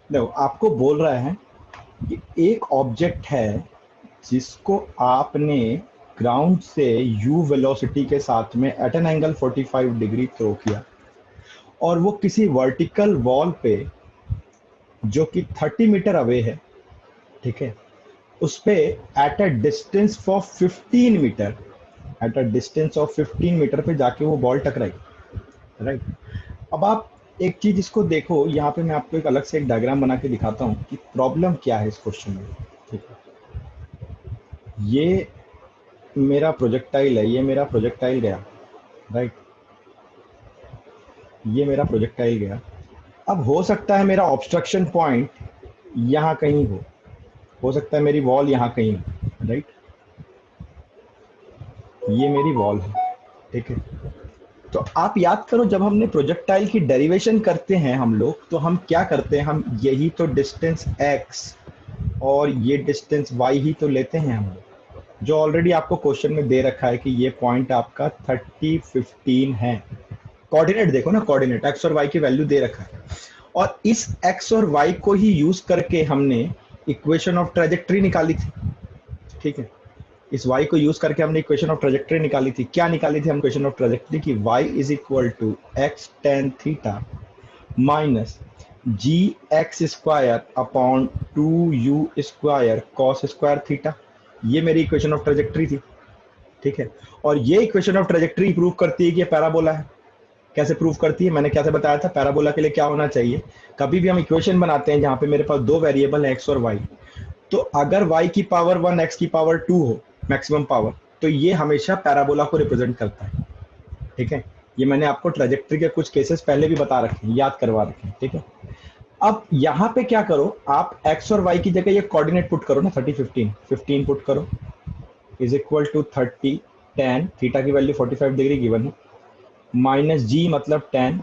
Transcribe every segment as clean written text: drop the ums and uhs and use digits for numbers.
देखो आपको बोल रहा है कि एक ऑब्जेक्ट है जिसको आपने ग्राउंड से u वेलोसिटी के साथ में at an angle 45 degree throw किया और वो किसी वर्टिकल वॉल पे जो कि 30 मीटर अवे है, ठीक है, उस पे at a distance for 15 metre, at a distance of 15 metre पे जाके वो बॉल टकराई, राइट। अब आप एक चीज इसको देखो, यहाँ पे मैं आपको एक अलग से एक डायग्राम बना के दिखाता हूँ कि प्रॉब्लम क्या है इस क्वेश्चन में, ठीक है। ये मेरा प्रोजेक्टाइल है, ये मेरा प्रोजेक्टाइल गया, राइट, ये मेरा प्रोजेक्टाइल गया। अब हो सकता है मेरा ऑब्स्ट्रक्शन पॉइंट यहाँ कहीं हो सकता है मेरी वॉल यहाँ कहीं हो, राइट, ये मेरी वॉल है, ठीक है। तो आप याद करो जब हमने प्रोजेक्टाइल की डेरिवेशन करते हैं हम लोग, तो हम क्या करते हैं, हम यही तो डिस्टेंस x और ये डिस्टेंस y ही तो लेते हैं हम लोग, जो ऑलरेडी आपको क्वेश्चन में दे रखा है कि ये पॉइंट आपका 30 15 है। कोऑर्डिनेट देखो ना, कोऑर्डिनेट x और y की वैल्यू दे रखा है और इस x और y को ही यूज करके हमने इक्वेशन ऑफ ट्रेजेक्ट्री निकाली थी, ठीक है। इस y को यूज करके हमने इक्वेशन ऑफ ट्रेजेक्ट्री निकाली थी। क्या निकाली थी हम इक्वेशन ऑफ ट्रेजेक्ट्री की? y is equal to x tan theta minus g x square upon 2u square cos square theta. ये मेरी इक्वेशन ऑफ ट्रेजेक्ट्री थी, ठीक है। और ये इक्वेशन ऑफ ट्रेजेक्ट्री प्रूव करती है कि ये पैराबोला है। कैसे प्रूव करती है? मैंने कैसे बताया था, पैराबोला के लिए क्या होना चाहिए, कभी भी हम इक्वेशन बनाते हैं जहां पे मेरे पास दो वेरिएबल है x और y, तो अगर y की पावर 1 x की पावर 2 हो मैक्सिमम पावर, तो ये हमेशा पैराबोला को रिप्रेजेंट करता है, ठीक है। ये मैंने आपको ट्रेजेक्ट्री के कुछ केसेस पहले भी बता रखे हैं, याद करवा रखे हैं, ठीक है। अब यहाँ पे क्या करो, आप x और y की जगह ये कोऑर्डिनेट पुट करो ना, 30 15 15 पुट करो is equal to 30 tan, theta की वैल्यू 45 डिग्री गिवन है, माइनस जी मतलब tan,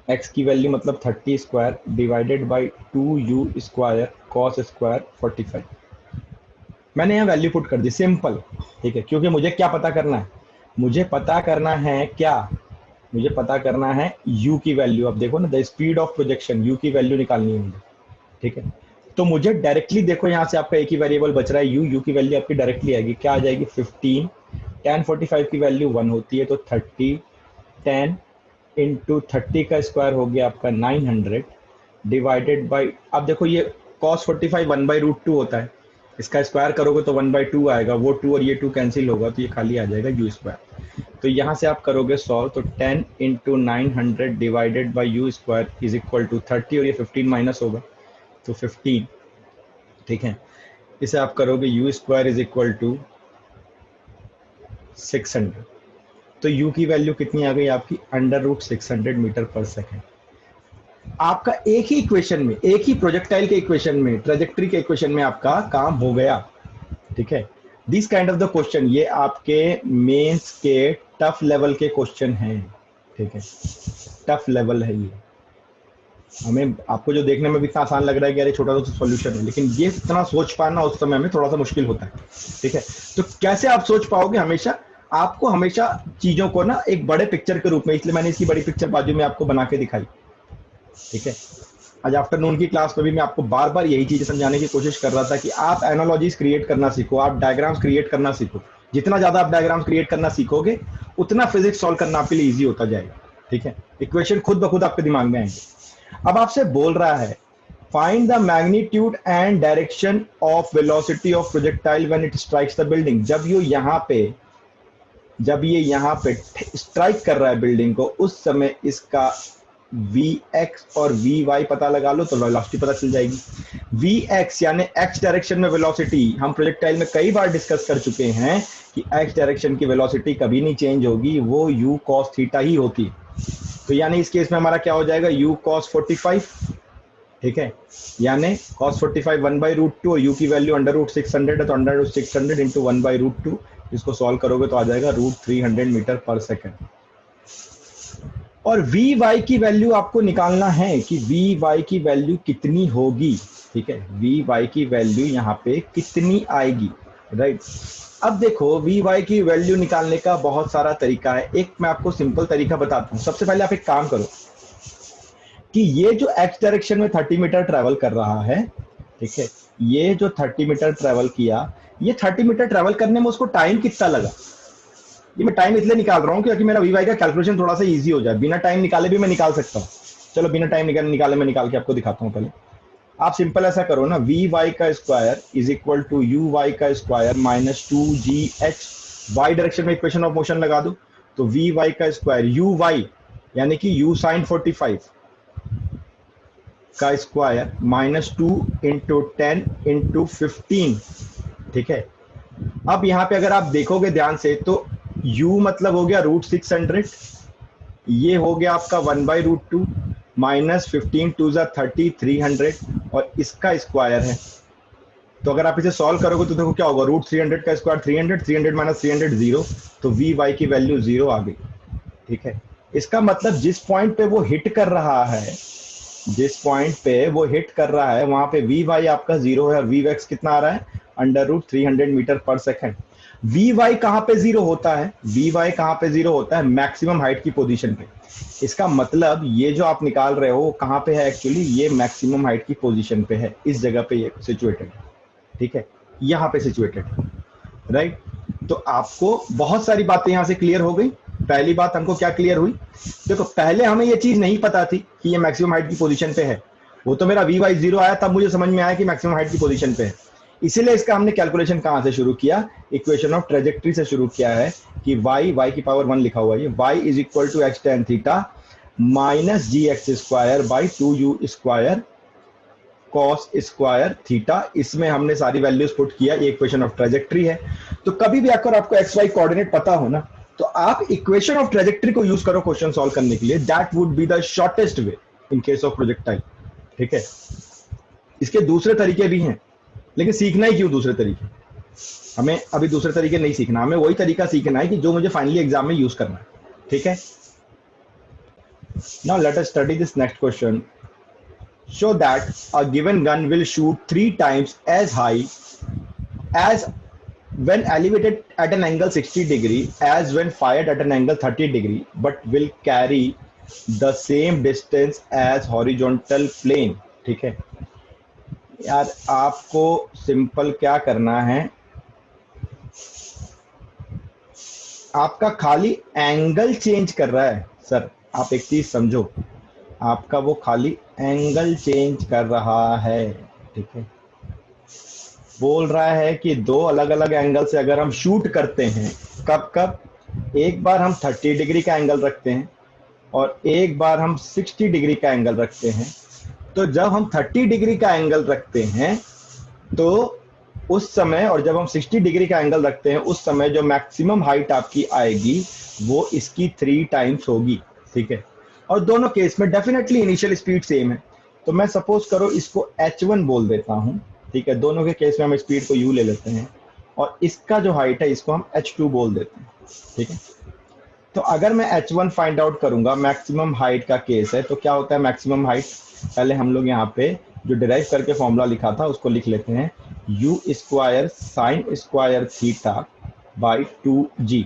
x की वैल्यू मतलब 30 square divided by 2u square cos square 45। मैंने यहाँ वैल्यू पुट कर दी, सिंपल, ठीक है। क्योंकि मुझे क्या पता करना है, मुझे पता करना है क्या, मुझे पता करना है u की वैल्यू। अब देखो ना, the speed of projection, u की वैल्यू निकालनी है मुझे, ठीक है। तो मुझे डायरेक्टली देखो, यहाँ से आपका एक ही वेरिएबल बच रहा है u की वैल्यू आपकी डायरेक्टली आएगी, क्या आ जाएगी 15, tan 45 की वैल्यू 1 होती है, तो 30 tan इंटू 30 का स्क्वायर हो गया आपका 900 डिवाइडेड बाई, अब देखो ये cos 45 1/√2 होता है, इसका स्क्वायर करोगे तो 1/2 आएगा, वो 2 और ये 2 कैंसिल होगा तो ये खाली आ जाएगा u स्क्वायर। तो यहाँ से आप करोगे सॉल्व, तो 10 into 900 divided by u square is equal to 30 और ये 15 माइनस होगा तो 15, ठीक है। इसे आप करोगे u square is equal to 600, तो u की वैल्यू कितनी आ गई आपकी, √600 मीटर पर सेकेंड। आपका एक ही इक्वेशन में, एक ही प्रोजेक्टाइल के इक्वेशन में, ट्रेजेक्ट्री के इक्वेशन में आपका काम हो गया, ठीक है। This kind of the question, ये आपके मेंस के टफ लेवल के क्वेश्चन हैं, ठीक है, टफ लेवल है ये। हमें आपको जो देखने में भी इतना आसान लग रहा है कि यार छोटा सा सॉल्यूशन है, लेकिन ये इतना सोच पाना उस समय में थोड़ा सा मुश्किल होता है, ठीक है। तो कैसे आप सोच पाओगे, हमेशा आपको हमेशा चीजों को ना एक बड़े पिक्चर के रूप में, इसलिए मैंने इसकी बड़ी पिक्चर बाजू में आपको बना के दिखाई, ठीक है। आज आफ्टरनून की क्लास में भी मैं आपको बार बार यही चीजें समझाने की कोशिश कर रहा था कि आप एनालॉजीज क्रिएट करना सीखो, आप डायग्राम्स क्रिएट करना सीखो। जितना ज्यादा आप डायग्राम्स क्रिएट करना सीखोगे, उतना फिजिक्स सॉल्व करना आपके लिए इजी होता जाएगा, ठीक है। इक्वेशन खुद ब खुद आपके दिमाग में आएंगे। अब आपसे बोल रहा है find the magnitude and direction of velocity of projectile when it strikes the building. जब ये यहाँ पे स्ट्राइक कर रहा है बिल्डिंग को, उस समय इसका Vx और Vy पता लगा लो तो वेलोसिटी पता चल जाएगी। Vx यानी x डायरेक्शन में वेलोसिटी, हम प्रोजेक्टाइल में कई बार डिस्कस कर चुके हैं कि x डायरेक्शन की वेलोसिटी कभी नहीं चेंज होगी, वो u cos थीटा ही होती। तो यानी इस केस में हमारा क्या हो जाएगा, u cos 45, ठीक है, यानी cos 45 1/√2 और u की वैल्यू √600 है, तो √600 इंटू 1/√2, इसको सॉल्व करोगे तो आ जाएगा √300 मीटर पर सेकेंड। और Vy की वैल्यू आपको निकालना है कि Vy की वैल्यू कितनी होगी, ठीक है, Vy की वैल्यू यहाँ पे कितनी आएगी, राइट। अब देखो Vy की वैल्यू निकालने का बहुत सारा तरीका है, एक मैं आपको सिंपल तरीका बताता हूँ। सबसे पहले आप एक काम करो, कि ये जो x डायरेक्शन में 30 मीटर ट्रेवल कर रहा है, ठीक है, ये जो 30 मीटर ट्रेवल किया, ये 30 मीटर ट्रेवल करने में उसको टाइम कितना लगा, ये मैं टाइम इसलिए निकाल रहा हूँ क्योंकि मेरा वी वाई का कैलकुलेशन थोड़ा सा इजी हो जाए, बिना टाइम निकाले भी मैं निकाल सकता हूँ। चलो बिना टाइम निकाले मैं निकाल के आपको दिखाता हूँ। पहले आप सिंपल ऐसा करो ना, वी वाई का square is equal to u y का square minus 2gh, y direction में इक्वेशन ऑफ मोशन लगा दो, तो वी वाई का स्क्वायर यू वाई यानी कि यू साइन 45 का स्क्वायर माइनस 2 इंटू 10 इंटू 15, ठीक है। अब यहाँ पे अगर आप देखोगे ध्यान से तो u मतलब हो गया √600, ये हो गया आपका 1/√2 माइनस 15 टू ज़ा 30 300 और इसका स्क्वायर है। तो अगर आप इसे सॉल्व करोगे तो देखो क्या होगा, √300 का स्क्वायर 300, 300 माइनस 300 0, तो वी वाई की वैल्यू 0 आ गई, ठीक है। इसका मतलब जिस पॉइंट पे वो हिट कर रहा है, जिस पॉइंट पे वो हिट कर रहा है वहां पे वी वाई आपका 0 है और वी वैक्स कितना आ रहा है, √300 metre per second. We Y कहाँ पे 0 होता है, वी वाई कहाँ पे 0 होता है, मैक्सिमम हाइट की पोजीशन पे। इसका मतलब ये जो आप निकाल रहे हो कहाँ पे है, एक्चुअली ये मैक्सिमम हाइट की पोजीशन पे है, इस जगह पे ये सिचुएटेड है, ठीक है, यहाँ पे सिचुएटेड है, राइट। तो आपको बहुत सारी बातें यहाँ से क्लियर हो गई। पहली बात हमको क्या क्लियर हुई, देखो पहले हमें ये चीज नहीं पता थी कि ये मैक्सिमम हाइट की पोजीशन पे है, वो तो मेरा वी वाई 0 आया तब मुझे समझ में आया कि मैक्सिमम हाइट की पोजीशन पे है। इसीलिए इसका हमने कैलकुलेशन कहाँ से शुरू किया, इक्वेशन ऑफ ट्रेजेक्ट्री से शुरू किया है कि y की पावर 1 लिखा हुआ है, y is equal to x tan theta minus gx square by 2u square cos square theta. इसमें हमने सारी वैल्यूज पुट किया, ये इक्वेशन ऑफ ट्रेजेक्ट्री है। तो कभी भी अगर आपको एक्स वाई कोऑर्डिनेट पता हो ना, तो आप इक्वेशन ऑफ ट्रेजेक्ट्री को यूज करो क्वेश्चन सॉल्व करने के लिए, that would be the shortest way in case of projectile, ठीक है। इसके दूसरे तरीके भी हैं, लेकिन सीखना ही क्यों दूसरे तरीके, हमें अभी दूसरे तरीके नहीं सीखना, हमें वही तरीका सीखना है कि जो मुझे फाइनली एग्जाम में यूज करना है, ठीक है। Now let us study this next question. Show that a given gun will shoot 3 times as high as when elevated at an angle 60 degree as when fired at an angle 30 degree, but will carry the same distance as horizontal plane, ठीक है। यार आपको simple क्या करना है, आपका खाली angle change कर रहा है सर, आप एक चीज समझो, आपका वो खाली एंगल चेंज कर रहा है, ठीक है। बोल रहा है कि दो अलग अलग एंगल से अगर हम शूट करते हैं, कब कब, एक बार हम 30 डिग्री का एंगल रखते हैं और एक बार हम 60 डिग्री का एंगल रखते हैं। तो जब हम 30 डिग्री का एंगल रखते हैं तो उस समय, और जब हम 60 डिग्री का एंगल रखते हैं उस समय जो मैक्सिमम हाइट आपकी आएगी वो इसकी 3 टाइम्स होगी, ठीक है। और दोनों केस में डेफिनेटली इनिशियल स्पीड सेम है, तो मैं सपोज करो इसको h1 बोल देता हूं, ठीक है। दोनों के केस में हम स्पीड को u ले लेते हैं और इसका जो हाइट है इसको हम h2 बोल देते हैं, ठीक है। तो अगर मैं h1 फाइंड आउट करूंगा, मैक्सिमम हाइट का केस है, तो क्या होता है मैक्सिमम हाइट, पहले हम लोग यहाँ पे जो डिराइव करके फॉर्मूला लिखा था उसको लिख लेते हैं, u square sine square theta by 2g।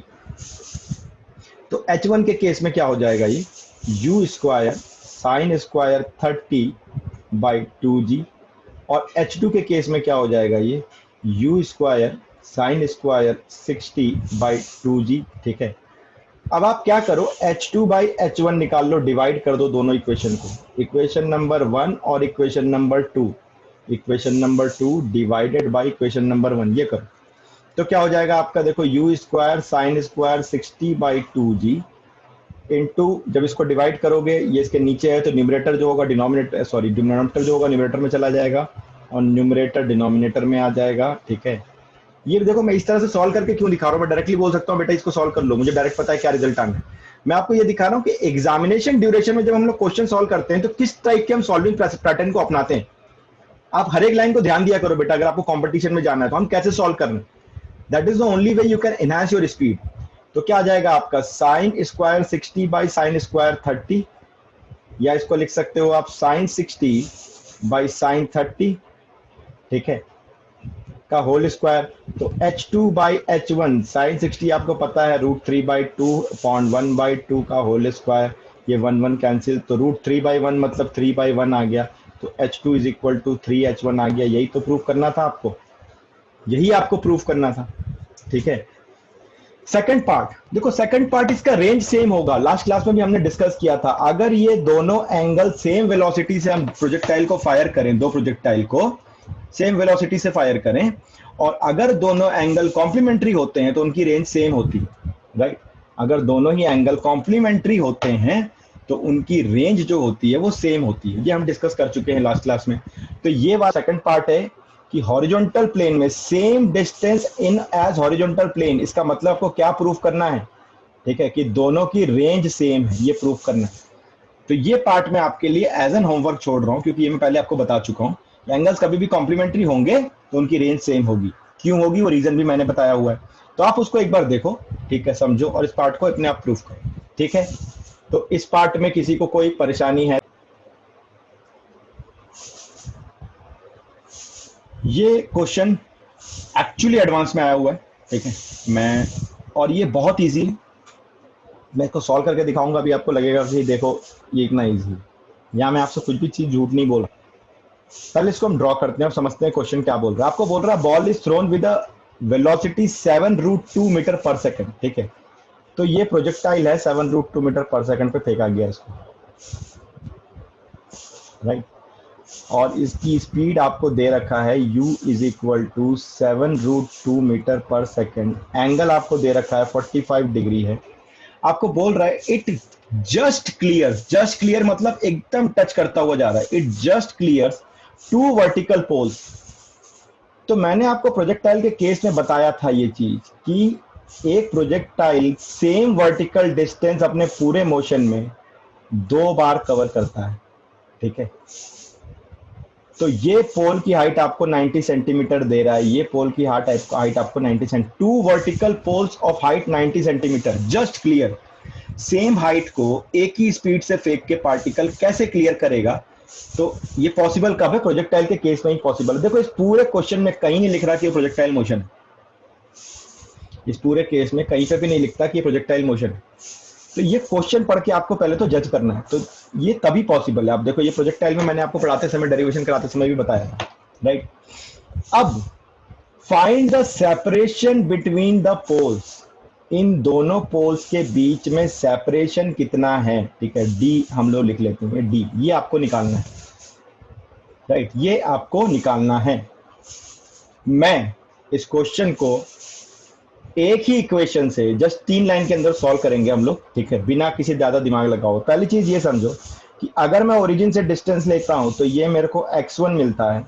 तो h1 के केस में क्या हो जाएगा, ये u square sine square 30 by 2g, और h2 के केस में क्या हो जाएगा, ये u square sine square 60 by 2g, ठीक है। अब आप क्या करो, h2 बाई h1 निकाल लो, डिवाइड कर दो दोनों इक्वेशन को, इक्वेशन नंबर 1 और equation number 2, equation number 2 divided by equation number 1, ये करो तो क्या हो जाएगा आपका, देखो u square sine square 60 by 2g into, जब इसको डिवाइड करोगे ये इसके नीचे है तो न्यूमरेटर जो होगा डिनोमिनेटर, सॉरी डिनोमिनेटर जो होगा न्यूमरेटर में चला जाएगा और न्यूमरेटर डिनोमिनेटर में आ जाएगा, ठीक है। ये देखो मैं इस तरह से सॉल्व करके क्यों दिखा रहा हूँ, मैं डायरेक्टली बोल सकता हूँ बेटा इसको सॉल्व कर लो, मुझे डायरेक्ट पता है क्या रिजल्ट आना है। मैं आपको ये दिखा रहा हूँ कि एग्जामिनेशन ड्यूरेशन में जब हम लोग क्वेश्चन सॉल्व करते हैं तो किस टाइप के हम सॉल्विंग पैटर्न को अपनाते हैं। आप हर एक लाइन को ध्यान दिया करो बेटा, अगर आपको कॉम्पिटिशन में जाना है तो हम कैसे सॉल्व कर रहे हैं, that is the only way you can enhance your speed. तो क्या आ जाएगा आपका sine square 60 by sine square 30, या इसको लिख सकते हो आप साइन 60 बाई साइन 30, ठीक है, का होल स्क्वायर। तो h2 बाई h1 साइन 60 आपको पता है √3/2 अपॉन 1/2 का होल स्क्वायर, ये 1 1 कैंसिल, तो √3/1 मतलब 3/1 आ गया, तो H2 is equal to 3H1 आ गया। यही तो प्रूव करना था आपको, यही आपको प्रूव करना था, ठीक है। सेकंड पार्ट देखो, सेकंड पार्ट इसका रेंज सेम होगा, लास्ट क्लास में भी हमने डिस्कस किया था। अगर ये दोनों एंगल सेम वेलोसिटी से हम प्रोजेक्टाइल को फायर करें, दो प्रोजेक्टाइल को सेम वेलोसिटी से फायर करें, और अगर दोनों एंगल कॉम्प्लीमेंट्री होते हैं तो उनकी रेंज सेम होती है, राइट। अगर दोनों ही एंगल कॉम्प्लीमेंट्री होते हैं तो उनकी रेंज जो होती है वो सेम होती है, ये हम डिस्कस कर चुके हैं लास्ट क्लास में। तो ये वाला सेकंड पार्ट है कि हॉरिजॉन्टल प्लेन में same distance in as horizontal plane, इसका मतलब आपको क्या प्रूफ करना है, ठीक है, कि दोनों की रेंज सेम है, ये प्रूफ करना है। तो ये पार्ट मैं आपके लिए एज एन होमवर्क छोड़ रहा हूं, क्योंकि ये मैं पहले आपको बता चुका हूं, एंगल्स कभी भी कॉम्प्लीमेंट्री होंगे तो उनकी रेंज सेम होगी। क्यों होगी वो रीजन भी मैंने बताया हुआ है, तो आप उसको एक बार देखो, ठीक है, समझो, और इस पार्ट को अपने आप प्रूफ करो, ठीक है। तो इस पार्ट में किसी को कोई परेशानी है? ये क्वेश्चन एक्चुअली एडवांस में आया हुआ है, ठीक है, मैं, और ये बहुत इजी है, मैं इसको सॉल्व करके दिखाऊंगा, अभी आपको लगेगा कि देखो ये इतना इजी है, यहाँ मैं आपसे कुछ भी चीज झूठ नहीं बोल रहा। पहले इसको हम ड्रॉ करते हैं और समझते हैं क्वेश्चन क्या बोल रहा है। आपको बोल रहा है ball is thrown with a velocity 7√2 metre per second, ठीक है। तो ये प्रोजेक्टाइल है, 7√2 मीटर पर सेकंड पे फेंका गया इसको, राइट। और इसकी स्पीड आपको दे रखा है u is equal to 7√2 metre per second, angle आपको दे रखा है 45 डिग्री है। आपको बोल रहा है it just clear, just clear मतलब एकदम टच करता हुआ जा रहा है, it just clear 2 vertical poles. तो मैंने आपको प्रोजेक्टाइल के केस में बताया था ये चीज कि एक प्रोजेक्टाइल सेम वर्टिकल डिस्टेंस अपने पूरे मोशन में 2 बार कवर करता है, ठीक है। तो ये पोल की हाइट आपको 90 सेंटीमीटर दे रहा है, ये पोल की हाइट आपको 90 centi, 2 vertical poles of height 90 centimetre, just clear. Same height को एक ही स्पीड से फेंक के पार्टिकल कैसे क्लियर करेगा? तो ये पॉसिबल कब है? प्रोजेक्टाइल के केस में ही पॉसिबल है। देखो इस पूरे क्वेश्चन में कहीं नहीं लिख रहा कि प्रोजेक्टाइल मोशन, इस पूरे केस में कहीं पे भी नहीं लिखता कि प्रोजेक्टाइल मोशन। तो ये क्वेश्चन पढ़ के आपको पहले तो जज करना है, तो ये तभी पॉसिबल है। आप देखो ये प्रोजेक्टाइल में मैंने आपको पढ़ाते समय, डेरिवेशन कराते समय भी बताया था, राइट। अब find the separation between the poles, इन दोनों पोल्स के बीच में सेपरेशन कितना है, ठीक है, डी हम लोग लिख लेते हैं, डी, ये आपको निकालना है, राइट, ये आपको निकालना है। मैं इस क्वेश्चन को एक ही इक्वेशन से जस्ट 3 लाइन के अंदर सॉल्व करेंगे हम लोग, ठीक है, बिना किसी ज्यादा दिमाग लगाओ। पहली चीज ये समझो कि अगर मैं ओरिजिन से डिस्टेंस लेता हूं तो ये मेरे को x1 मिलता है,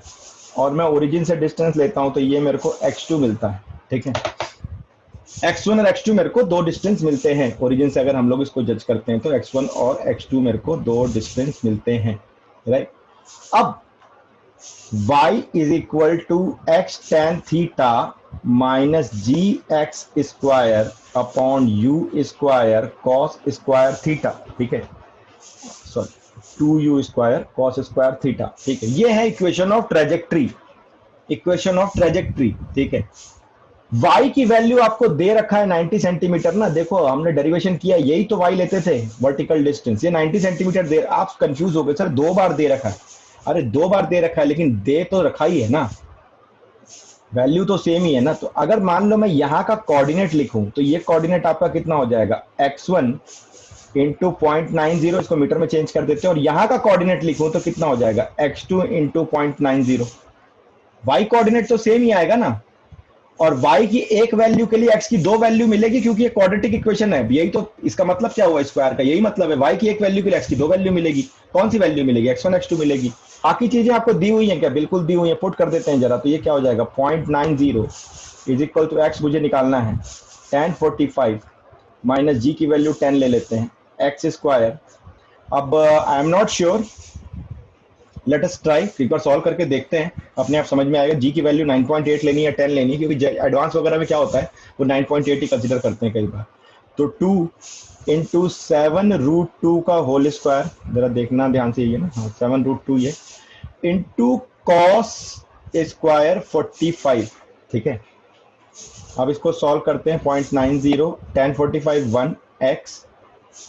और मैं ओरिजिन से डिस्टेंस लेता हूं तो ये मेरे को x2 मिलता है, ठीक है। x1 और x2 मेरे को 2 डिस्टेंस मिलते हैं ओरिजिन से, अगर हम लोग इसको जज करते हैं तो x1 और x2 मेरे को 2 डिस्टेंस मिलते हैं, राइट। अब y is equal to x tan theta minus g x square upon u square cos square theta, ठीक है, sorry 2u square cos square theta, ठीक है। ये है equation of trajectory, equation of trajectory, ठीक है। y की वैल्यू आपको दे रखा है 90 सेंटीमीटर ना, देखो हमने डेरिवेशन किया, यही तो y लेते थे, वर्टिकल डिस्टेंस, ये 90 सेंटीमीटर दे, आप कंफ्यूज हो गए सर 2 बार दे रखा है, अरे 2 बार दे रखा है लेकिन दे तो रखा ही है ना, वैल्यू तो सेम ही है ना। तो अगर मान लो मैं यहाँ का कोऑर्डिनेट लिखूं तो ये कोऑर्डिनेट आपका कितना हो जाएगा, x1 इंटू 0.90, इसको मीटर में चेंज कर देते हैं, और यहाँ का कोऑर्डिनेट लिखूं तो कितना हो जाएगा, x2 इंटू 0.90। y कोऑर्डिनेट तो सेम ही आएगा ना, और y की एक वैल्यू के लिए x की 2 वैल्यू मिलेगी, क्योंकि ये क्वाड्रेटिक इक्वेशन है, यही तो इसका मतलब क्या हुआ, स्क्वायर का यही मतलब है, y की एक वैल्यू के लिए x की 2 वैल्यू मिलेगी। कौन सी वैल्यू मिलेगी, x1 x2 मिलेगी। बाकी चीजें आपको दी हुई हैं क्या, बिल्कुल दी हुई है, पुट कर देते हैं जरा, तो ये क्या हो जाएगा 0.90 इज इक्वल टू x मुझे निकालना है tan 45 माइनस जी की वैल्यू 10 ले लेते हैं, एक्स स्क्वायर। अब आई am not sure, let us try, एक बार सॉल्व करके देखते हैं, अपने आप समझ में आएगा। जी की वैल्यू 9.8 लेनी है 10 लेनी है, क्योंकि एडवांस वगैरह में क्या होता है वो 9.8 ही कंसिडर करते हैं कई बार। तो 2 इंटू 7√2 का होल स्क्वायर, जरा देखना ध्यान से, ये ना, हाँ 7√2 ये, इंटू कॉस स्क्वायर 45, ठीक है। अब इसको सॉल्व करते हैं, 0.90 tan 45 1 x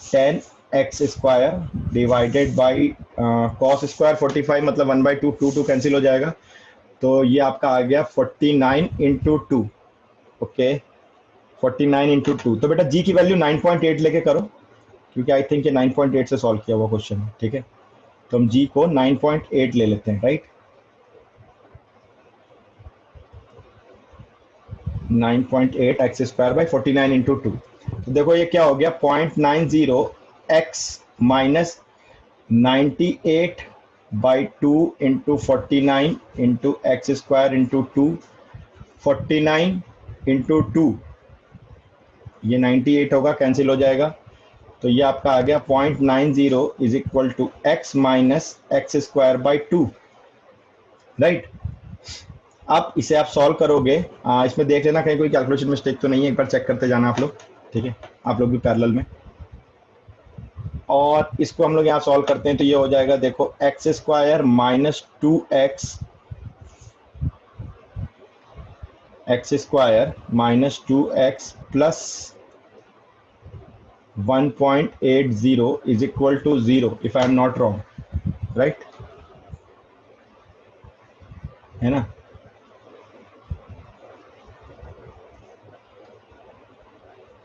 tan x square divided by cos square 45 मतलब 1/2, 2 कैंसिल हो जाएगा, तो ये आपका आ गया 49 into two. Okay, 49 into two. तो बेटा जी की वैल्यू 9.8 लेके करो, क्योंकि आई थिंक ये 9.8 से सॉल्व किया हुआ क्वेश्चन है। ठीक है, तो हम जी को 9.8 ले लेते हैं, right. 9.8 x square by 49 into two. तो देखो ये क्या हो गया, 0.90 x minus 98 by 2 into 49 into x square into 2। 49 into 2, ये 98 होगा, कैंसिल हो जाएगा, तो ये आपका आ गया 0.90 is equal to x minus x square by 2, right. अब इसे आप सॉल्व करोगे, इसमें देख लेना कहीं कोई कैलकुलेशन मिस्टेक तो नहीं है, एक बार चेक करते जाना आप लोग। ठीक है, आप लोग भी पैरेलल में। और इसको हम लोग यहाँ सॉल्व करते हैं तो ये हो जाएगा, देखो x square minus 2x, x square minus 2x plus 1.80 is equal to 0 if I am not wrong, right, है ना।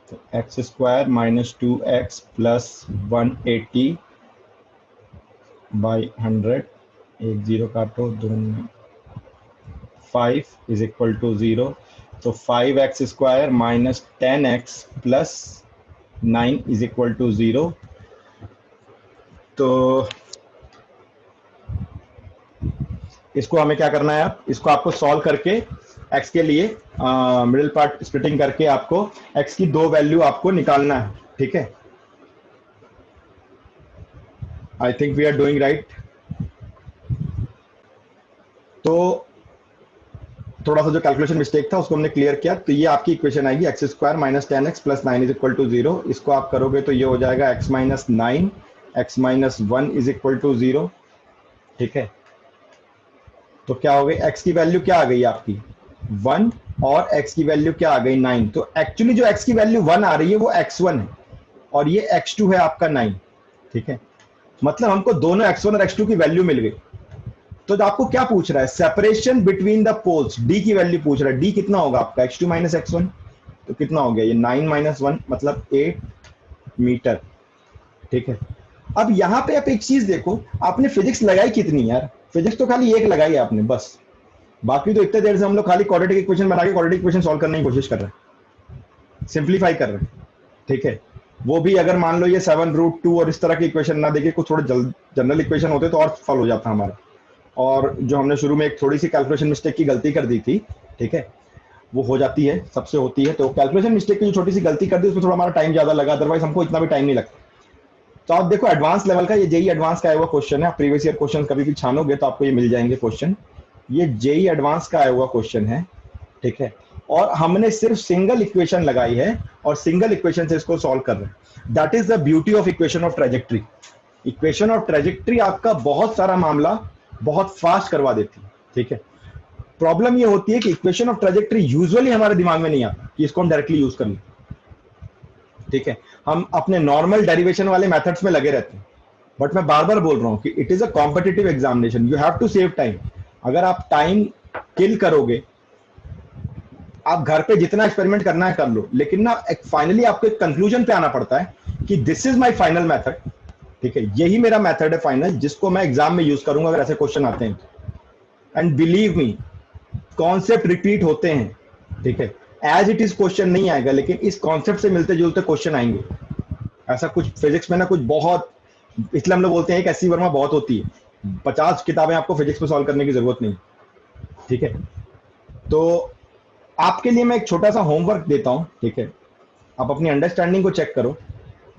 तो x square minus 2x plus 180 by 100, एक जीरो काटो, दोनों 5 इज इक्वल टू 0। तो 5x square minus 10x plus 9 is equal to 0। तो इसको हमें क्या करना है, अब इसको आपको सॉल्व करके x के लिए मिडिल पार्ट स्प्लिटिंग करके आपको x की दो वैल्यू आपको निकालना है। ठीक है, I think we are doing right. तो थोड़ा सा जो कैलकुलेशन मिस्टेक था उसको हमने क्लियर किया, तो ये आपकी इक्वेशन आएगी x square minus 10x plus 9 is equal to 0। इसको आप करोगे तो ये हो जाएगा x minus 9 x minus 1 is equal to 0। ठीक है, तो क्या हो गई, x की वैल्यू क्या आ गई आपकी 1 और x की वैल्यू क्या आ गई 9। तो एक्चुअली जो x की वैल्यू 1 आ रही है वो x1 है और ये x2 है आपका 9। ठीक है, मतलब हमको दोनों x1 और x2 की वैल्यू मिल गई। तो आपको क्या पूछ रहा है, separation between the poles, d की वैल्यू पूछ रहा है। d कितना होगा आपका x2 माइनस x1, तो कितना हो गया ये 9 माइनस 1 मतलब 8 मीटर। ठीक है, अब यहां पे आप एक चीज देखो, आपने फिजिक्स लगाई कितनी यार, फिजिक्स तो खाली एक लगाई है आपने बस, बाकी तो इतने देर से हम लोग खाली क्वाड्रेटिक इक्वेशन बना के क्वाड्रेटिक इक्वेशन सॉल्व करने की कोशिश कर रहे हैं, सिंप्लीफाई कर रहे हैं। ठीक है, वो भी अगर मान लो ये 7√2 और इस तरह की इक्वेशन ना देखे, कुछ थोड़े जनरल इक्वेशन होते तो और फॉल हो जाता हमारा। और जो हमने शुरू में एक थोड़ी सी कैलकुलेशन मिस्टेक की गलती कर दी थी, ठीक है, वो हो जाती है, सबसे होती है। तो कैलकुलेशन मिस्टेक की जो छोटी सी गलती कर दी उसमें थोड़ा हमारा टाइम ज्यादा लगा, अदरवाइज हमको इतना भी टाइम नहीं लगता। तो आप देखो एडवांस लेवल का, ये जेई एडवांस का आया हुआ क्वेश्चन है, आप प्रीवियस ईयर क्वेश्चन कभी भी छानोगे तो आपको ये मिल जाएंगे क्वेश्चन। ये जेई एडवांस का आया हुआ क्वेश्चन है। ठीक है, और हमने सिर्फ सिंगल इक्वेशन लगाई है और सिंगल इक्वेशन से इसको सॉल्व कर रहे हैं। That is the beauty of equation of trajectory. Equation of trajectory आपका बहुत सारा मामला बहुत फास्ट करवा देती है। ठीक है, प्रॉब्लम ये होती है कि इक्वेशन ऑफ ट्रेजेक्ट्री यूजुअली हमारे दिमाग में नहीं आता कि इसको हम डायरेक्टली यूज कर लें। ठीक है, हम अपने नॉर्मल डेरिवेशन वाले मेथड्स में लगे रहते हैं। बट मैं बार बार बोल रहा हूं कि it is a competitive examination, you have to save time. अगर आप टाइम किल करोगे, आप घर पे जितना एक्सपेरिमेंट करना है कर लो, लेकिन ना फाइनली आपको एक कंक्लूजन पे आना पड़ता है कि this is my final method. ठीक है, यही मेरा मेथड है फाइनल, जिसको मैं एग्जाम में यूज करूंगा अगर ऐसे क्वेश्चन आते हैं। And believe me, concept repeat होते हैं। ठीक है, एज इट इज क्वेश्चन नहीं आएगा, लेकिन इस कॉन्सेप्ट से मिलते जुलते क्वेश्चन आएंगे। ऐसा कुछ फिजिक्स में ना कुछ बहुत, इसलिए हम लोग बोलते हैं एक एससी वर्मा बहुत होती है, 50 किताबें आपको फिजिक्स में सॉल्व करने की जरूरत नहीं। ठीक है, तो आपके लिए मैं एक छोटा सा होमवर्क देता हूं। ठीक है, आप अपनी अंडरस्टैंडिंग को चेक करो।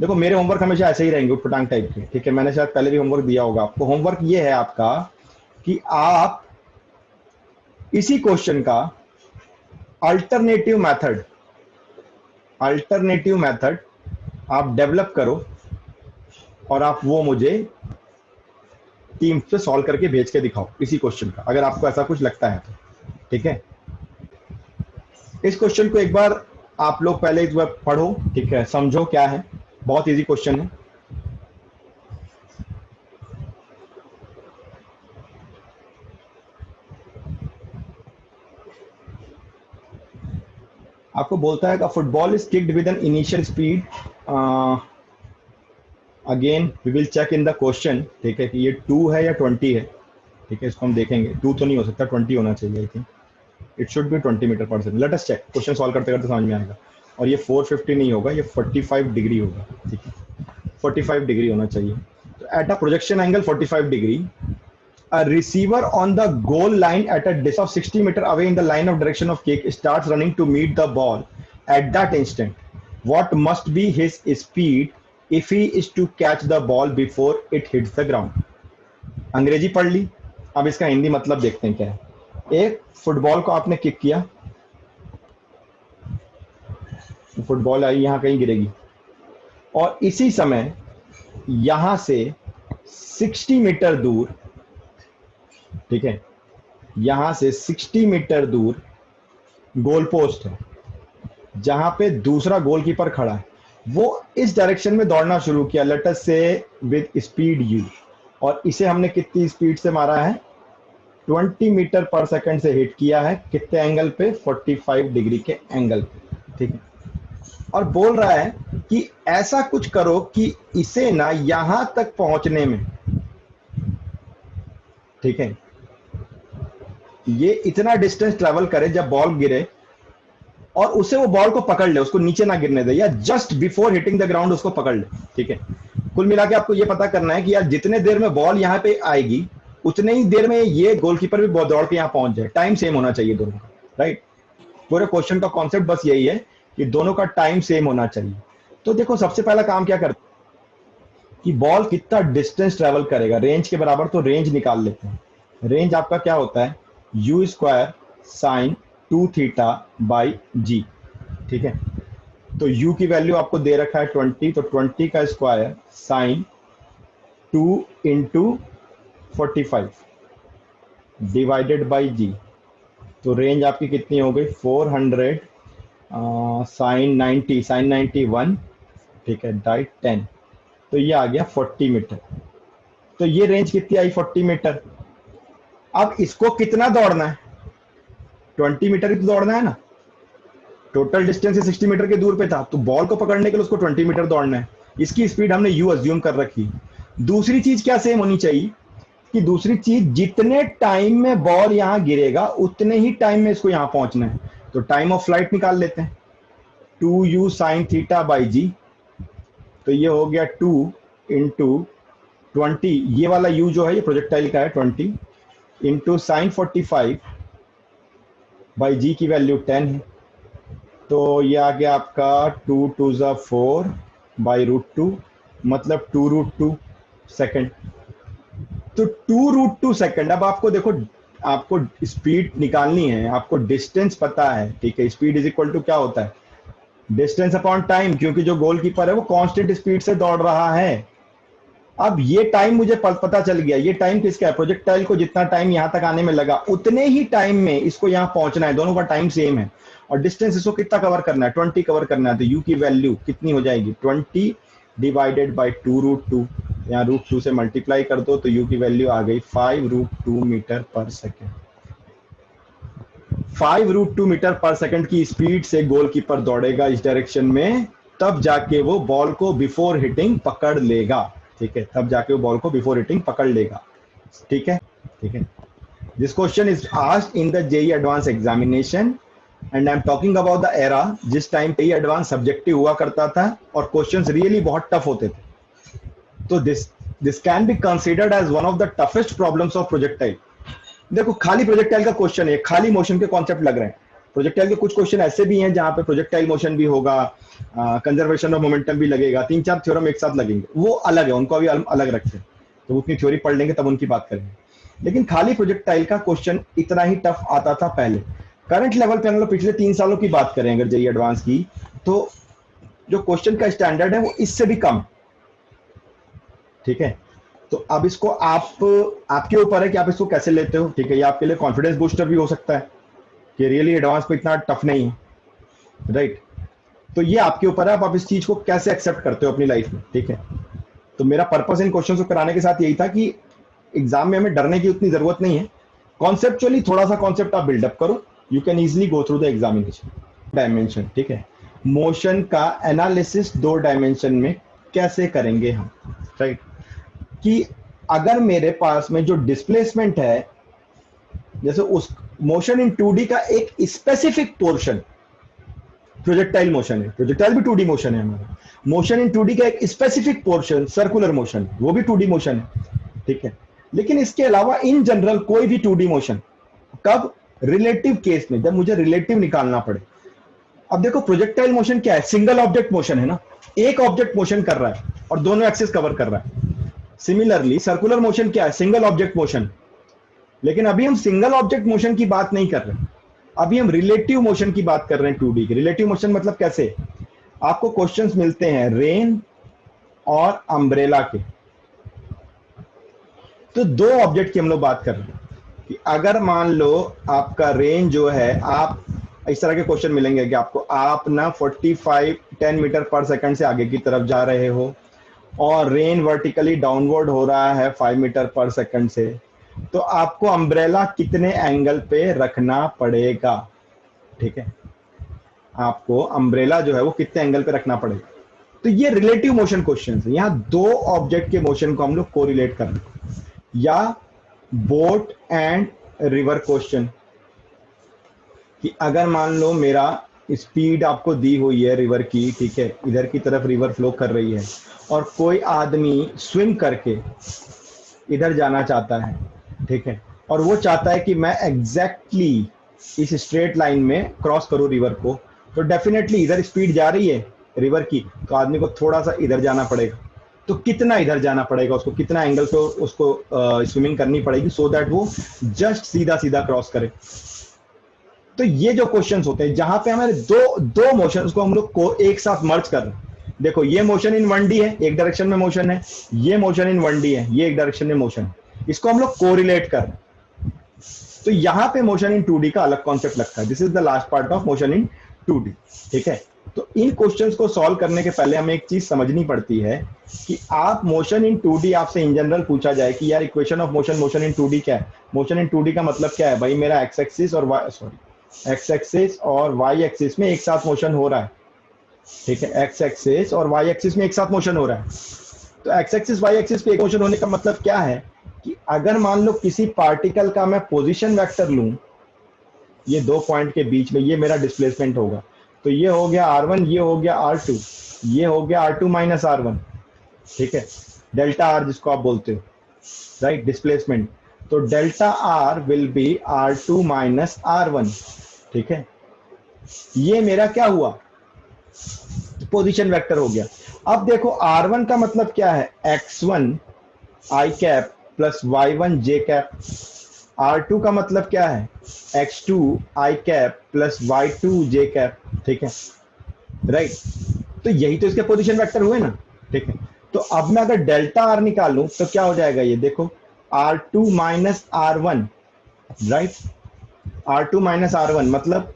देखो मेरे होमवर्क हमेशा ऐसे ही रहेंगे, उटपटांग टाइप के। ठीक है, मैंने शायद पहले भी होमवर्क दिया होगा आपको। होमवर्क ये है आपका कि आप इसी क्वेश्चन का अल्टरनेटिव मेथड आप डेवलप करो और आप वो मुझे टीम पे सॉल्व करके भेज के दिखाओ इसी क्वेश्चन का, अगर आपको ऐसा कुछ लगता है तो। ठीक है, इस क्वेश्चन को एक बार आप लोग पहले एक बार पढ़ो। ठीक है, समझो क्या है, बहुत इजी क्वेश्चन है। आपको बोलता है कि football is kicked with an initial speed, again we will check in the question, ठीक है, कि ये 2 है या 20 है, ठीक है, इसको हम देखेंगे। 2 तो नहीं हो सकता, 20 होना चाहिए, I think it should be 20 meter per second. Let us check, question solve करते करते समझ में आएगा। और ये 450 नहीं होगा, ये 45 डिग्री होगा, ठीक है, 45 डिग्री होना चाहिए। तो at a projection angle 45 degree, a receiver on the goal line at a distance of 60 meter away in the line of direction of kick starts running to meet the ball at that instant. What must be his speed if he is to catch the ball before it hits the ground? अंग्रेजी पढ़ ली, अब इसका हिंदी मतलब देखते हैं क्या है। एक फुटबॉल को आपने किक किया, फुटबॉल आई यहां कहीं गिरेगी, और इसी समय यहां से 60 मीटर दूर, ठीक है, यहां से 60 मीटर दूर गोल पोस्ट है जहां पे दूसरा गोलकीपर खड़ा है। वो इस डायरेक्शन में दौड़ना शुरू किया, लेट अस से विद स्पीड यू, और इसे हमने कितनी स्पीड से मारा है, 20 मीटर पर सेकंड से हिट किया है। कितने एंगल पे, 45 डिग्री के एंगल पे, ठीक है। और बोल रहा है कि ऐसा कुछ करो कि इसे ना यहां तक पहुंचने में, ठीक है, ये इतना डिस्टेंस ट्रेवल करे जब बॉल गिरे, और उसे वो बॉल को पकड़ ले, उसको नीचे ना गिरने दे, या just before hitting the ground उसको पकड़ ले, ठीक है। कुल मिला के आपको ये पता करना है कि यार जितने देर में बॉल यहाँ पे आएगी उतने ही देर में ये गोलकीपर भी दौड़ के यहाँ पहुंच जाए। टाइम सेम होना चाहिए दोनों का, राइट। पूरे क्वेश्चन का कॉन्सेप्ट बस यही है कि दोनों का टाइम सेम होना चाहिए। तो देखो सबसे पहला काम क्या करते हैं कि बॉल कितना डिस्टेंस ट्रेवल करेगा, रेंज के बराबर, तो रेंज निकाल लेते हैं। रेंज आपका क्या होता है, u square sine 2 theta by g, ठीक है। तो u की वैल्यू आपको दे रखा है 20, तो 20 का square sine 2 into 45 divided by g, तो रेंज आपकी कितनी हो गई, 400 साइन 90, साइन 91, ठीक है, डाइट 10, तो ये आ गया 40 मीटर। तो ये रेंज कितनी आई, 40 मीटर। अब इसको कितना दौड़ना है, 20 मीटर ही तो दौड़ना है ना। टोटल डिस्टेंस 60 मीटर के दूर पे था, तो बॉल को पकड़ने के लिए उसको 20 मीटर दौड़ना है। इसकी स्पीड हमने यू अज्यूम कर रखी। दूसरी चीज क्या सेम होनी चाहिए कि दूसरी चीज जितने टाइम में बॉल यहां गिरेगा उतने ही टाइम में इसको यहां पहुंचना है। तो टाइम ऑफ फ्लाइट निकाल लेते हैं, 2u sine theta by g, तो ये हो गया 2 इंटू 20, ये वाला u जो है ये प्रोजेक्टाइल का है, 20 इंटू साइन 45 बाई जी की वैल्यू 10 है, तो ये आ गया आपका 2 2 ज़ा 4 बाई √2, मतलब 2√2 सेकेंड। तो 2√2 सेकेंड। अब आपको देखो, आपको स्पीड निकालनी है, आपको डिस्टेंस पता है, ठीक है। स्पीड इज इक्वल टू क्या होता है, डिस्टेंस अपॉन टाइम, क्योंकि जो गोलकीपर है वो कांस्टेंट स्पीड से दौड़ रहा है। अब ये टाइम मुझे पता चल गया, ये टाइम किसका है, प्रोजेक्टाइल को जितना टाइम यहां तक आने में लगा उतने ही टाइम में इसको यहां पहुंचना है। दोनों का टाइम सेम है, और डिस्टेंस इसको कितना कवर करना है, 20 कवर करना है। तो u की वैल्यू कितनी हो जाएगी, 20 डिवाइडेड बाई 2√2, यहाँ √2 से मल्टीप्लाई कर दो, तो u की वैल्यू आ गई 5√2 metre per second. 5√2 metre per second की स्पीड से गोलकीपर दौड़ेगा इस डायरेक्शन में, तब जाके वो बॉल को बिफोर हिटिंग पकड़ लेगा, ठीक है, तब जाके वो बॉल को बिफोर हिटिंग पकड़ लेगा, ठीक है, ठीक है। This question is asked in the JEE advance examination and I am talking about the era जिस टाइम जेईई एडवांस सब्जेक्टिव हुआ करता था और क्वेश्चंस रियली बहुत टफ होते थे। तो this can be considered as one of the toughest problems of projectile. देखो खाली प्रोजेक्टाइल का क्वेश्चन है, खाली मोशन के कॉन्सेप्ट लग रहे हैं। प्रोजेक्टाइल के कुछ क्वेश्चन ऐसे भी हैं जहां पे प्रोजेक्टाइल मोशन भी होगा, कंजर्वेशन ऑफ मोमेंटम भी लगेगा, 3-4 थ्योरम एक साथ लगेंगे, वो अलग है, उनको अभी अलग रखते हैं, तो उतनी थ्योरी पढ़ लेंगे तब उनकी बात करेंगे। लेकिन खाली प्रोजेक्टाइल का क्वेश्चन इतना ही टफ आता था पहले। करंट लेवल पे हम लोग पिछले 3 सालों की बात करें अगर जेईई एडवांस की, तो जो क्वेश्चन का स्टैंडर्ड है वो इससे भी कम, ठीक है। तो अब इसको आपके ऊपर है कि आप इसको कैसे लेते हो, ठीक है। ये आपके लिए कॉन्फिडेंस बूस्टर भी हो सकता है कि रियली एडवांस पे इतना टफ नहीं है, राइट। तो ये आपके ऊपर है, आप इस चीज को कैसे एक्सेप्ट करते हो अपनी लाइफ में, ठीक है। तो मेरा पर्पस इन क्वेश्चन को कराने के साथ यही था कि एग्जाम में हमें डरने की उतनी जरूरत नहीं है, कॉन्सेप्चुअली थोड़ा सा कॉन्सेप्ट आप बिल्डअप करो, you can easily go through the examination. Dimension, ठीक है। मोशन का एनालिसिस 2 डायमेंशन में कैसे करेंगे हम, राइट। कि अगर मेरे पास में जो डिस्प्लेसमेंट है, जैसे उस मोशन इन 2D का एक स्पेसिफिक पोर्शन प्रोजेक्टाइल मोशन है, प्रोजेक्टाइल भी 2D मोशन है हमारा, मोशन इन 2D का एक स्पेसिफिक पोर्शन सर्कुलर मोशन, वो भी 2D मोशन है, ठीक है। लेकिन इसके अलावा इन जनरल कोई भी 2D मोशन, कब, रिलेटिव केस में, जब मुझे रिलेटिव निकालना पड़े। अब देखो प्रोजेक्टाइल मोशन क्या है, सिंगल ऑब्जेक्ट मोशन है ना, एक ऑब्जेक्ट मोशन कर रहा है और दोनों एक्सिस कवर कर रहा है। सिमिलरली सर्कुलर मोशन क्या है, सिंगल ऑब्जेक्ट मोशन। लेकिन अभी हम सिंगल ऑब्जेक्ट मोशन की बात नहीं कर रहे, अभी हम रिलेटिव मोशन की बात कर रहे हैं 2D की। रिलेटिव मोशन मतलब कैसे, आपको क्वेश्चंस मिलते हैं रेन और अम्ब्रेला के, तो 2 ऑब्जेक्ट की हम लोग बात कर रहे हैं कि अगर मान लो आपका रेन जो है, आप इस तरह के क्वेश्चन मिलेंगे कि आपको, आप ना 10 मीटर पर सेकंड से आगे की तरफ जा रहे हो और रेन वर्टिकली डाउनवर्ड हो रहा है 5 मीटर पर सेकंड से, तो आपको अम्ब्रेला कितने एंगल पे रखना पड़ेगा, ठीक है। आपको अम्ब्रेला जो है वो कितने एंगल पे रखना पड़ेगा। तो ये रिलेटिव मोशन क्वेश्चन है, यहाँ 2 ऑब्जेक्ट के मोशन को हम लोग कोरिलेट कर रहे हैं। या बोट एंड रिवर क्वेश्चन, कि अगर मान लो मेरा स्पीड आपको दी हुई है रिवर की, ठीक है, इधर की तरफ रिवर फ्लो कर रही है और कोई आदमी स्विम करके इधर जाना चाहता है, ठीक है, और वो चाहता है कि मैं एग्जैक्टली इस स्ट्रेट लाइन में क्रॉस करूं रिवर को, तो डेफिनेटली इधर स्पीड जा रही है रिवर की, तो आदमी को थोड़ा सा इधर जाना पड़ेगा। तो कितना इधर जाना पड़ेगा उसको, कितना एंगल पे उसको स्विमिंग करनी पड़ेगी, सो दैट वो जस्ट सीधा सीधा क्रॉस करे। तो ये जो क्वेश्चंस होते हैं जहां पे हमारे दो मोशंस को हम लोग को एक साथ मर्ज कर रहे हैं। देखो ये मोशन इन 1D है, एक डायरेक्शन में मोशन है, ये मोशन इन 1D है, ये एक डायरेक्शन में मोशन है, इसको हम लोग कोरिलेट कर रहे हैं। तो यहाँ पे मोशन इन 2D का अलग कॉन्सेप्ट लगता है। This is the last part of motion in 2D, ठीक है। तो इन क्वेश्चंस को सॉल्व करने के पहले हमें एक चीज समझनी पड़ती है कि आप मोशन इन 2D, आपसे इन जनरल पूछा जाए कि यार equation of motion in 2D क्या है। मोशन इन 2D का मतलब क्या है भाई, मेरा एक्स एक्सिस और वाई एक्सिस में एक साथ मोशन हो रहा है, ठीक है। एक्स एक्सिस और वाई एक्सिस में एक साथ मोशन हो रहा है। तो एक्स एक्सिस वाई एक्सिस पे एक मोशन होने का मतलब क्या है कि अगर मान लो किसी पार्टिकल का मैं पोजीशन वेक्टर लूं, ये 2 पॉइंट के बीच में, ये मेरा डिस्प्लेसमेंट होगा, तो ये हो गया R1, ये हो गया R2, ये हो गया R2 माइनस R1, ठीक है, डेल्टा R जिसको आप बोलते हो, राइट, डिस्प्लेसमेंट। तो delta R will be R2 माइनस R1, ठीक है। ये मेरा क्या हुआ, पोजीशन वेक्टर हो गया। अब देखो R1 का मतलब क्या है, x1 i cap plus y1 j cap. R2 का मतलब क्या है, x2 i cap plus y2 j cap, ठीक है, राइट। तो यही तो इसके पोजीशन वेक्टर हुए ना, ठीक है। तो अब मैं अगर डेल्टा R निकालूं तो क्या हो जाएगा, ये देखो R2 माइनस R1, राइट, R2 माइनस R1 मतलब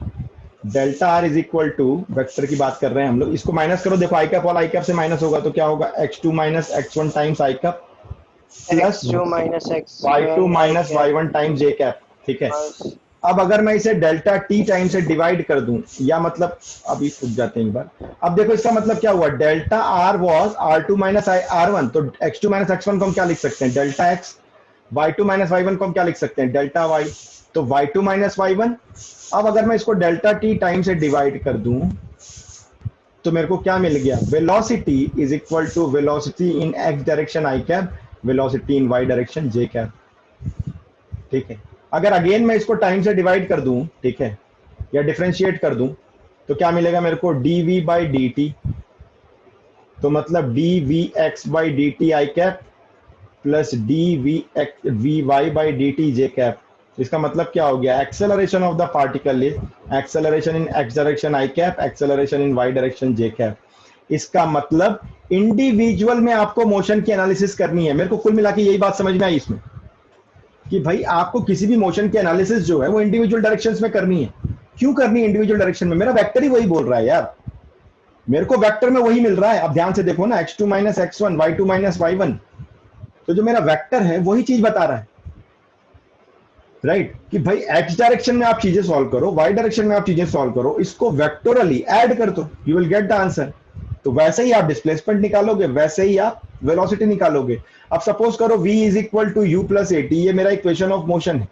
delta R is equal to, vector की बात कर रहे हैं हम लोग, इसको माइनस करो, देखो आई कैप वाला आई कैप से माइनस होगा तो क्या होगा, x2 minus x1 times I cap plus y2 minus y1 times j cap, ठीक है। अब अगर मैं इसे डेल्टा t टाइम से डिवाइड कर दूं, या मतलब अभी रुक जाते हैं एक बार। अब देखो इसका मतलब क्या हुआ, डेल्टा R वाज R2 माइनस R1, तो x2 माइनस x1 को हम क्या लिख सकते हैं, delta x। y2 minus y1 को हम क्या लिख सकते हैं, डेल्टा y, तो y2 माइनस y1। अब अगर मैं इसको डेल्टा t टाइम से डिवाइड कर दूं तो मेरे को क्या मिल गया, velocity is equal to velocity in x direction i cap, velocity in y direction j cap, ठीक है। अगर अगेन मैं इसको टाइम से डिवाइड कर दूं, ठीक है, या डिफरेंशिएट कर दूं, तो क्या मिलेगा मेरे को, dv बाई dt, तो मतलब dvx by dt i cap plus vy by dt j cap. इसका मतलब क्या हो गया, acceleration of the particle is acceleration in x direction i cap, acceleration in y direction j cap. इसका मतलब individual में आपको मोशन की एनालिसिस करनी है। मेरे को कुल मिला के यही बात समझ में आई इसमें कि भाई आपको किसी भी मोशन की एनालिसिस जो है वो इंडिविजुअल डायरेक्शंस में करनी है। क्यों करनी है इंडिविजुअल डायरेक्शन में, मेरा वेक्टर ही वही बोल रहा है यार, मेरे को वेक्टर में वही मिल रहा है। अब ध्यान से देखो ना, x2 minus x1, y2 minus y1, तो जो मेरा वेक्टर है वही चीज बता रहा है। राइट कि भाई एक्स डायरेक्शन में आप चीजें सॉल्व करो, वाई डायरेक्शन में आप चीजें सॉल्व करो, इसको वेक्टोरली ऐड कर दो, you will get the answer. तो वैसे ही आप डिस्प्लेसमेंट निकालोगे, वैसे ही आप वेलोसिटी निकालोगे। अब सपोज करो v is equal to u plus a t, ये मेरा इक्वेशन ऑफ मोशन है।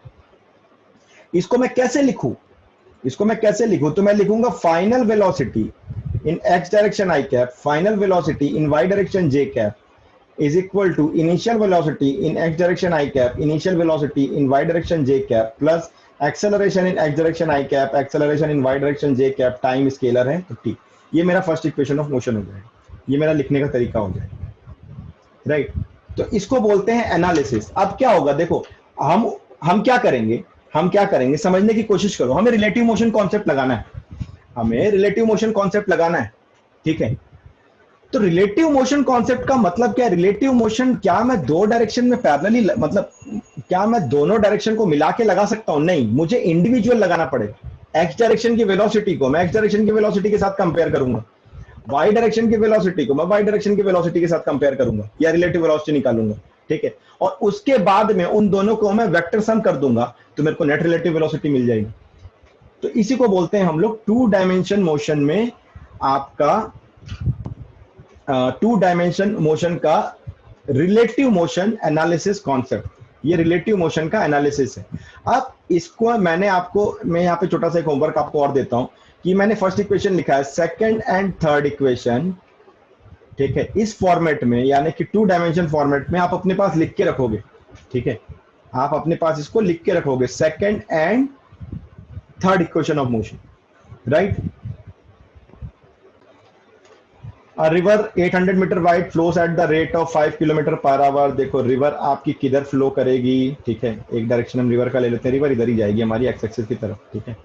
इसको मैं कैसे लिखूं? तो मैं लिखूंगा final velocity in x direction i cap, final velocity in y direction j cap is equal to initial velocity in x direction I cap, initial velocity in y direction j cap plus acceleration in x direction I cap, acceleration in y direction j cap, time scalar है तो t। ये मेरा first equation of motion हो जाएगा, ये मेरा लिखने का तरीका हो जाएगा, राइट। तो इसको बोलते हैं एनालिसिस। अब क्या होगा देखो, हम क्या करेंगे, समझने की कोशिश करो। हमें रिलेटिव मोशन कॉन्सेप्ट लगाना है, ठीक है। तो रिलेटिव मोशन कॉन्सेप्ट का मतलब क्या है? रिलेटिव मोशन क्या मैं दो डायरेक्शन में पैरेलली, मतलब क्या मैं दोनों डायरेक्शन को मिला के लगा सकता हूं? नहीं, मुझे इंडिविजुअल लगाना पड़ेगा। एक्स डायरेक्शन की वेलोसिटी को मैं एक्स डायरेक्शन की वेलोसिटी के साथ कंपेयर करूंगा, वाई डायरेक्शन की वेलोसिटी को मैं वाई डायरेक्शन की वेलोसिटी के साथ कंपेयर करूंगा या रिलेटिव वेलोसिटी निकालूंगा, ठीक है। और उसके बाद में उन दोनों को मैं वेक्टर सम कर दूंगा तो मेरे को नेट रिलेटिव वेलोसिटी मिल जाएगी। तो इसी को बोलते हैं हम लोग टू डायमेंशन मोशन में आपका टू डायमेंशन मोशन का रिलेटिव मोशन एनालिसिस कॉन्सेप्ट। ये रिलेटिव मोशन का एनालिसिस है। अब इसको मैं यहाँ पे छोटा सा एक होमवर्क आपको और देता हूं कि मैंने फर्स्ट इक्वेशन लिखा है, सेकंड एंड थर्ड इक्वेशन, ठीक है, इस फॉर्मेट में, यानी कि टू डायमेंशन फॉर्मेट में आप अपने पास लिख के रखोगे, ठीक है। आप अपने पास इसको लिख के रखोगे, second and third equation of motion, right. A river 800 metre wide flows at the rate of 5 kilometre per hour. देखो रिवर आपकी किधर फ्लो करेगी, ठीक है, एक डायरेक्शन हम रिवर का ले लेते हैं, रिवर इधर ही जाएगी हमारी एक्स एक्सिस की तरफ, ठीक है,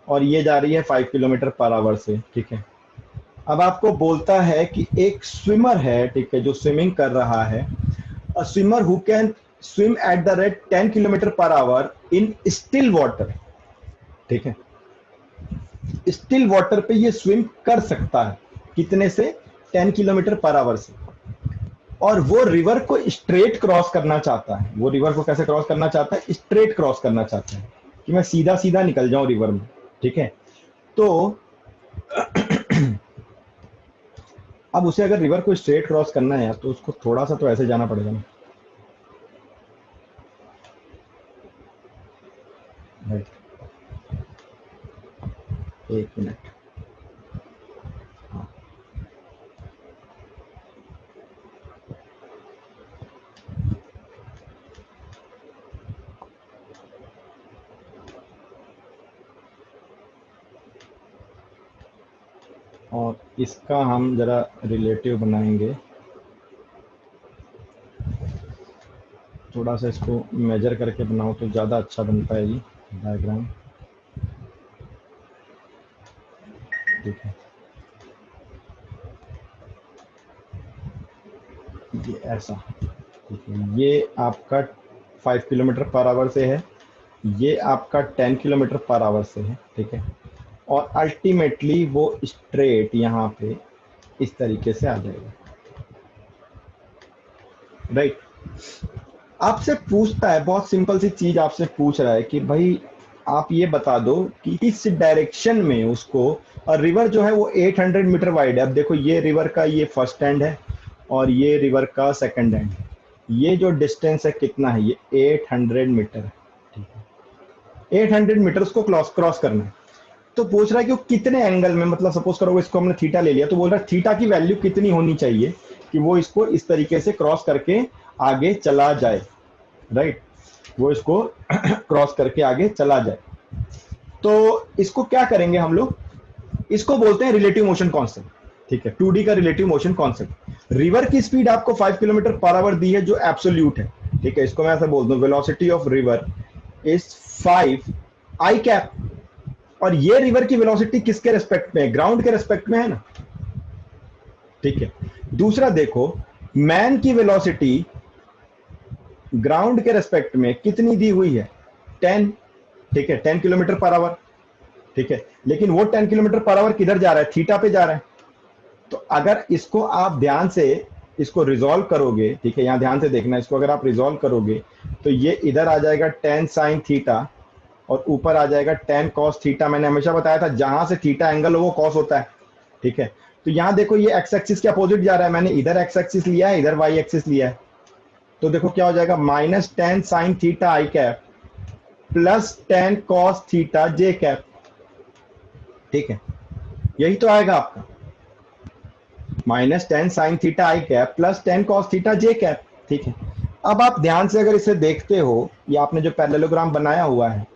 और ये जा रही है 5 किलोमीटर पर आवर से, ठीक है। अब आपको बोलता है कि एक स्विमर है, ठीक है, जो स्विमिंग कर रहा है, अ swimmer who can swim eight the rate 10 kilometre per our in still water, ठीक है। स्टिल वाटर पे ये स्विम कर सकता है, कितने से? 10 किलोमीटर पर आवर से। और वो रिवर को स्ट्रेट क्रॉस करना चाहता है। वो रिवर को कैसे क्रॉस करना चाहता है? स्ट्रेट क्रॉस करना चाहता है कि मैं सीधा सीधा निकल जाऊं रिवर में, ठीक है। तो अब उसे अगर रिवर को स्ट्रेट क्रॉस करना है तो उसको थोड़ा सा तो ऐसे जाना पड़ेगा ना, राइट। एक मिनट, और इसका हम जरा रिलेटिव बनाएंगे, थोड़ा सा इसको मेजर करके बनाओ तो ज़्यादा अच्छा बनता है ये डायग्राम, ठीक है। ये ऐसा, ठीक है, ये आपका 5 किलोमीटर पर आवर से है, ये आपका 10 किलोमीटर पर आवर से है, ठीक है। और अल्टीमेटली वो स्ट्रेट यहाँ पे इस तरीके से आ जाएगा, राइट। आपसे पूछता है, बहुत सिंपल सी चीज आपसे पूछ रहा है कि भाई आप ये बता दो कि इस डायरेक्शन में उसको, और रिवर जो है वो 800 मीटर वाइड है। अब देखो ये रिवर का ये फर्स्ट एंड है और ये रिवर का सेकंड एंड है, ये जो डिस्टेंस है कितना है? ये 800 मीटर है, ठीक है। 800 मीटर को क्रॉस करना है। तो पूछ रहा है कि वो कितने एंगल में, मतलब सपोज करो इसको हमने थीटा ले लिया, तो बोल रहा है थीटा की वैल्यू कितनी होनी चाहिए कि वो इसको इस तरीके से क्रॉस करके आगे चला जाए, राइट, वो इसको क्रॉस करके आगे चला जाए। तो इसको क्या करेंगे हम लोग? इसको बोलते हैं रिलेटिव मोशन कॉन्सेप्ट, ठीक है, 2D का रिलेटिव मोशन कॉन्सेप्ट। रिवर की स्पीड आपको 5 किलोमीटर पर आवर दी है जो एब्सोल्यूट है, ठीक है। इसको मैं ऐसा बोल दूं, velocity of river is 5 I cap. और ये रिवर की वेलोसिटी किसके रेस्पेक्ट में है? ग्राउंड के रेस्पेक्ट में है ना, ठीक है। दूसरा देखो, मैन की वेलोसिटी ग्राउंड के रेस्पेक्ट में कितनी दी हुई है? 10, ठीक है, 10 किलोमीटर पर आवर, ठीक है। लेकिन वो 10 किलोमीटर पर आवर किधर जा रहा है? थीटा पे जा रहा है। तो अगर इसको आप ध्यान से इसको रिजॉल्व करोगे, ठीक है, यहाँ ध्यान से देखना, इसको अगर आप रिजॉल्व करोगे तो ये इधर आ जाएगा tan sin थीटा और ऊपर आ जाएगा tan cos थीटा। मैंने हमेशा बताया था जहां से थीटा एंगल हो वो cos होता है, ठीक है। तो यहाँ देखो ये एक्स एक्सिस के अपोजिट जा रहा है, मैंने इधर एक्स एक्सिस लिया है, इधर वाई एक्सिस लिया है। तो देखो क्या हो जाएगा, minus tan sin theta i cap plus tan cos theta j cap, ठीक है, यही तो आएगा आपका, minus tan sin theta i cap plus tan cos theta j cap, ठीक है। अब आप ध्यान से अगर इसे देखते हो, ये आपने जो पैरेललोग्राम बनाया हुआ है,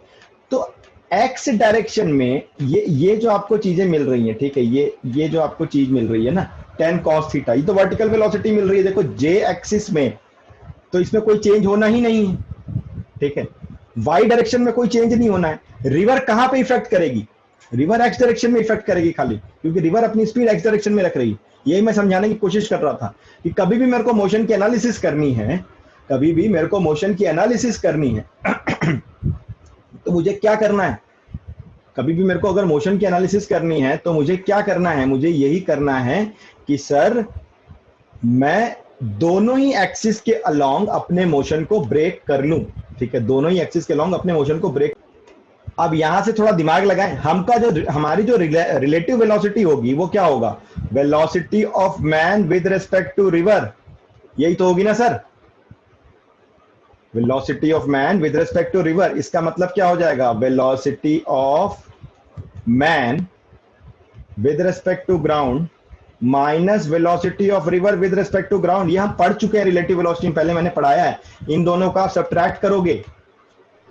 तो एक्स डायरेक्शन में ये जो आपको चीजें मिल रही हैं, ठीक है, ये जो आपको चीज मिल रही है ना tan cos थीटा, ये तो वर्टिकल वेलोसिटी मिल रही है। देखो जे एक्सिस में तो इसमें कोई चेंज होना ही नहीं है, ठीक है, वाई डायरेक्शन में कोई चेंज नहीं होना है। रिवर कहां पे इफेक्ट करेगी, रिवर एक्स डायरेक्शन में इफेक्ट करेगी खाली, क्योंकि रिवर अपनी स्पीड एक्स डायरेक्शन में रख रही है। यही मैं समझाने की कोशिश कर रहा था कि कभी भी मेरे को मोशन की एनालिसिस करनी है, कभी भी मेरे को मोशन की एनालिसिस करनी है तो मुझे क्या करना है, कभी भी मेरे को अगर मोशन की एनालिसिस करनी है तो मुझे क्या करना है, मुझे यही करना है कि सर मैं दोनों ही एक्सिस के अलोंग अपने मोशन को ब्रेक कर लूं, ठीक है, दोनों ही एक्सिस के अलोंग अपने मोशन को ब्रेक। अब यहां से थोड़ा दिमाग लगाएं, हमारी जो रिलेटिव वेलोसिटी होगी वो क्या होगा, velocity of man with respect to river, यही तो होगी ना sir, velocity of man with respect to river. इसका मतलब क्या हो जाएगा, velocity of man with respect to ground minus velocity of river with respect to ground. ये हम पढ़ चुके हैं रिलेटिव वेलोसिटी, पहले मैंने पढ़ाया है। इन दोनों का सब्ट्रैक्ट करोगे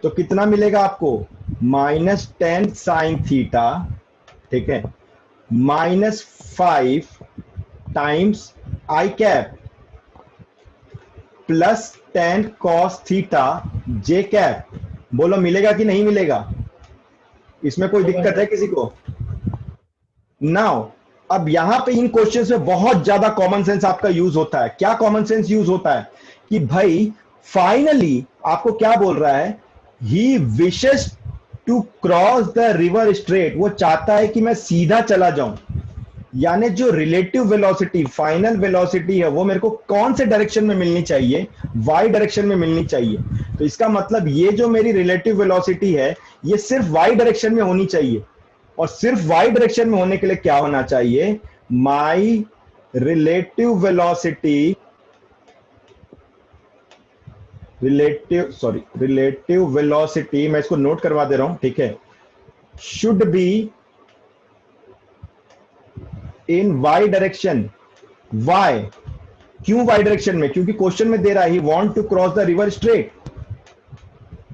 तो कितना मिलेगा आपको, माइनस tan sin थीटा, ठीक है, minus 5 times I cap plus tan cos theta j cap. बोलो मिलेगा कि नहीं मिलेगा, इसमें कोई दिक्कत है किसी को? नाउ अब यहां पे इन क्वेश्चंस में बहुत ज्यादा कॉमन सेंस आपका यूज होता है। क्या कॉमन सेंस यूज होता है कि भाई फाइनली आपको क्या बोल रहा है, he wishes to cross the river straight, वो चाहता है कि मैं सीधा चला जाऊं, यानी जो रिलेटिव वेलोसिटी फाइनल वेलोसिटी है वो मेरे को कौन से डायरेक्शन में मिलनी चाहिए, वाई डायरेक्शन में मिलनी चाहिए। तो इसका मतलब ये जो मेरी रिलेटिव वेलोसिटी है ये सिर्फ वाई डायरेक्शन में होनी चाहिए, और सिर्फ वाई डायरेक्शन में होने के लिए क्या होना चाहिए, my relative velocity, relative velocity, मैं इसको नोट करवा दे रहा हूं, ठीक है, should be in y direction. Y, क्यों वाई डायरेक्शन में, क्योंकि क्वेश्चन में दे रहा है he want to cross the river straight,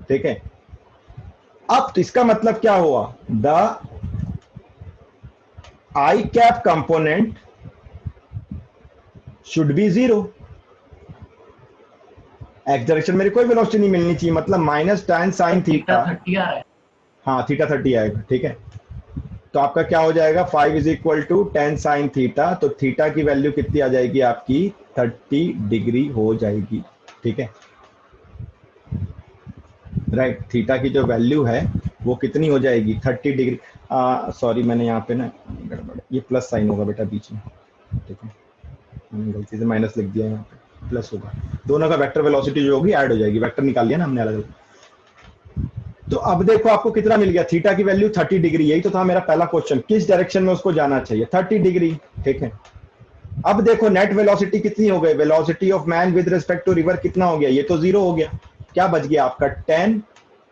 ठीक है। अब तो इसका मतलब क्या हुआ, the i cap component should be 0, x direction मेरी कोई वेलोसिटी नहीं मिलनी चाहिए, मतलब माइनस tan sin थीटा, हाँ थीटा 30 आएगा, ठीक है। तो आपका क्या हो जाएगा, 5 is equal to tan sin theta, तो थीटा की वैल्यू कितनी आ जाएगी आपकी, 30 डिग्री हो जाएगी, ठीक है, राइट। थीटा की जो वैल्यू है वो कितनी हो जाएगी, 30 डिग्री। सॉरी मैंने यहाँ पे ना गड़बड़, ये प्लस साइन होगा बेटा बीच में, ठीक है, मैंने गलती से माइनस लिख दिया, यहाँ पे प्लस होगा, दोनों का वेक्टर वेलोसिटी जो होगी ऐड हो जाएगी, वेक्टर निकाल लिया ना हमने अलग अलग। तो अब देखो आपको कितना मिल गया, थीटा की वैल्यू 30 डिग्री, यही तो था मेरा पहला क्वेश्चन, किस डायरेक्शन में उसको जाना चाहिए, 30 डिग्री, ठीक है। अब देखो नेट वेलोसिटी कितनी हो गई, velocity of man with respect to river कितना हो गया, ये तो 0 हो गया, क्या बच गया आपका, tan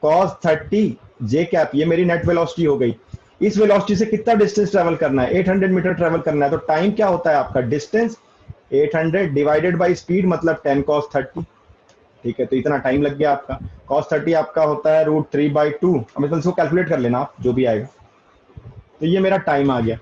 cos 30 जे कैप, ये मेरी नेट वेलोसिटी हो गई। इस वेलोसिटी से कितना डिस्टेंस ट्रेवल करना है, 800 मीटर ट्रेवल करना है, तो टाइम क्या होता है आपका, डिस्टेंस 800 डिवाइडेड बाय स्पीड, मतलब tan cos 30, ठीक है। तो इतना टाइम लग गया आपका, cos 30 आपका होता है √3/2, अब इसको कैलकुलेट कर लेना आप, जो भी आएगा। तो ये मेरा टाइम आ गया।